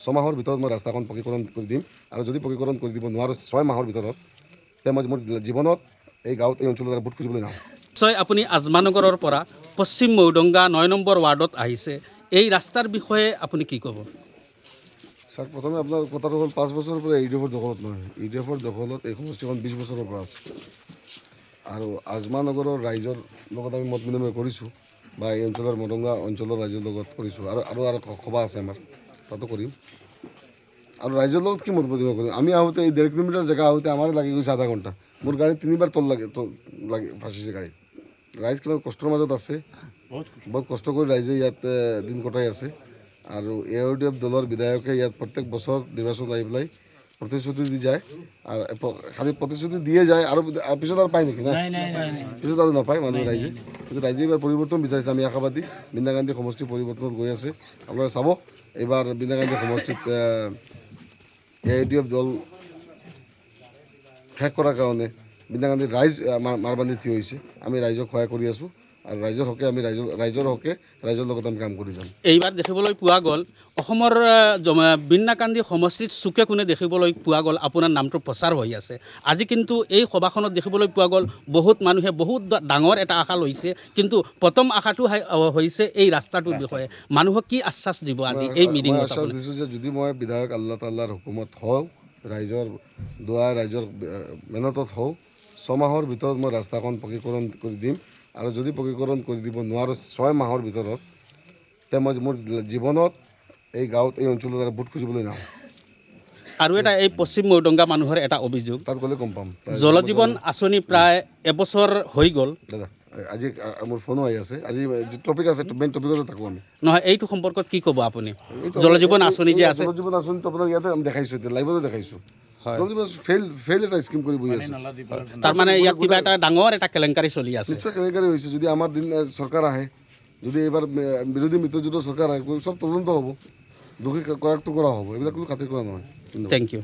6 মাহৰ ভিতৰত মই ৰাস্তাখন পকীকৰণ কৰি দিম আৰু যদি পকীকৰণ কৰি দিব নোৱাৰোঁ 6 মাহৰ ভিতৰত তে মই মোৰ জীৱনত এই গাঁৱত এই অঞ্চলত ভোট খুজিবলৈ নাহোঁ। নিশ্চয় আপুনি আজমানগৰৰ পৰা পশ্চিম মৌডংগা 9 নম্বৰ ৱাৰ্ডত আহিছে। এই ৰাস্তাৰ বিষয়ে আপুনি কি ক'ব? স্যাৰ, প্ৰথমে আপোনাৰ কথাটো হ'ল 5 বছৰৰ পৰা ইউডিএফৰ দখলত নহয়। ইউডিএফৰ দখলত এই সমষ্টিখন 20 বছৰৰ পৰা আছে আৰু আজমানগৰৰ ৰাইজৰ লগত আমি মত বিনিময় কৰিছোঁ বা এই অঞ্চলৰ মৌডংগা অঞ্চলৰ ৰাইজৰ লগত কৰিছোঁ আৰু সভা আছে আমাৰ, তাতো কৰিম আৰু ৰাইজৰ লগত কি মত বিনিময় কৰিম। আমি আহোঁতে এই 1.5 কিলোমিটাৰ জেগা আহোঁতে আমাৰ লাগি গৈছে আধা ঘণ্টা। মোৰ গাড়ী 3বাৰ তল ফাঁচিছে গাড়ীত। ৰাইজ কিমান কষ্টৰ মাজত আছে, বহুত কষ্ট কৰি ৰাইজে ইয়াত দিন কটাই আছে আৰু ইউডিএফ দলৰ বিধায়কে ইয়াত প্ৰত্যেক বছৰ নিৰ্বাচন আহি পেলাই প্ৰতিশ্ৰুতি দি যায় আৰু খালি প্ৰতিশ্ৰুতি দিয়ে যায় আৰু পিছত আৰু পায় নেকি? পিছত আৰু নাপায় মানুহে ৰাইজে। কিন্তু ৰাইজে এইবাৰ পৰিৱৰ্তন বিচাৰিছে। আমি আশাবাদী বীণা গান্ধী সমষ্টি পৰিৱৰ্তনত গৈ আছে। আপোনালোকে চাব এইবাৰ বীণা গান্ধী সমষ্টিত ইউডিএফ দল শেষ কৰাৰ কাৰণে বীণা গান্ধী ৰাইজ মাৰবান্ধি থিয় হৈছে। আমি ৰাইজক সহায় কৰি আছোঁ আৰু ৰাইজৰ হকে আমি ৰাইজৰ লগত আমি কাম কৰি যাম। এইবাৰ দেখিবলৈ পোৱা গ'ল অসমৰ বীণা গান্ধী সমষ্টিত চুকে কোণে দেখিবলৈ পোৱা গ'ল আপোনাৰ নামটো প্ৰচাৰ হৈ আছে। আজি কিন্তু এই সভাখনত দেখিবলৈ পোৱা গ'ল বহুত মানুহে বহুত ডাঙৰ এটা আশা লৈছে, কিন্তু প্ৰথম আশাটো হৈছে এই ৰাস্তাটোৰ বিষয়ে। মানুহক কি আশ্বাস দিব আজি এই মিটিঙত? মই আশ্বাস দিছোঁ যে যদি মই বিধায়ক আল্লাহ তাল্লাৰ হুকুমত হওঁ, ৰাইজৰ দোৱা ৰাইজৰ মেহনতত হওঁ, 6 মাহৰ ভিতৰত মই ৰাস্তাখন পকীকৰণ কৰি দিম আৰু যদি পকীকৰণ কৰি দিব নোৱাৰোঁ 6 মাহৰ ভিতৰত তে মই মোৰ জীৱনত এই গাঁৱত এই অঞ্চলত ভোট খুজিবলৈ নাহোঁ। আৰু এটা এই পশ্চিম মৌডংগা মানুহৰ এটা অভিযোগ, তাত গ'লে গম পাম। জলজীৱন আঁচনি প্ৰায় এবছৰ হৈ গ'ল। দাদা আজি মোৰ ফোনো আহি আছে। আজি টপিক আছে, মেইন টপিকতে থাকোঁ আমি। নহয়, এইটো সম্পৰ্কত কি ক'ব আপুনি? জলজীৱন আঁচনি যে আছে, জলজীৱন আঁচনিটো আপোনাৰ ইয়াতে আমি দেখাইছোঁ, এতিয়া লাইভতে দেখাইছোঁ। হয়, জলজীৱন ফেইল এটা স্কিম কৰি বহি আছে। তাৰমানে ইয়াত কিবা এটা ডাঙৰ এটা কেলেংকাৰী চলি আছে। নিশ্চয় কেনেকৈ হৈছে। যদি আমাৰ দিন চৰকাৰ আহে, যদি এইবাৰ বিৰোধী মিত্ৰজোঁটৰ চৰকাৰ আহে, চব তদন্ত হ'ব, দোষী কৰাকটো কৰা হ'ব। এইবিলাক কোনো খাতিৰ কৰা নহয়। Thank U.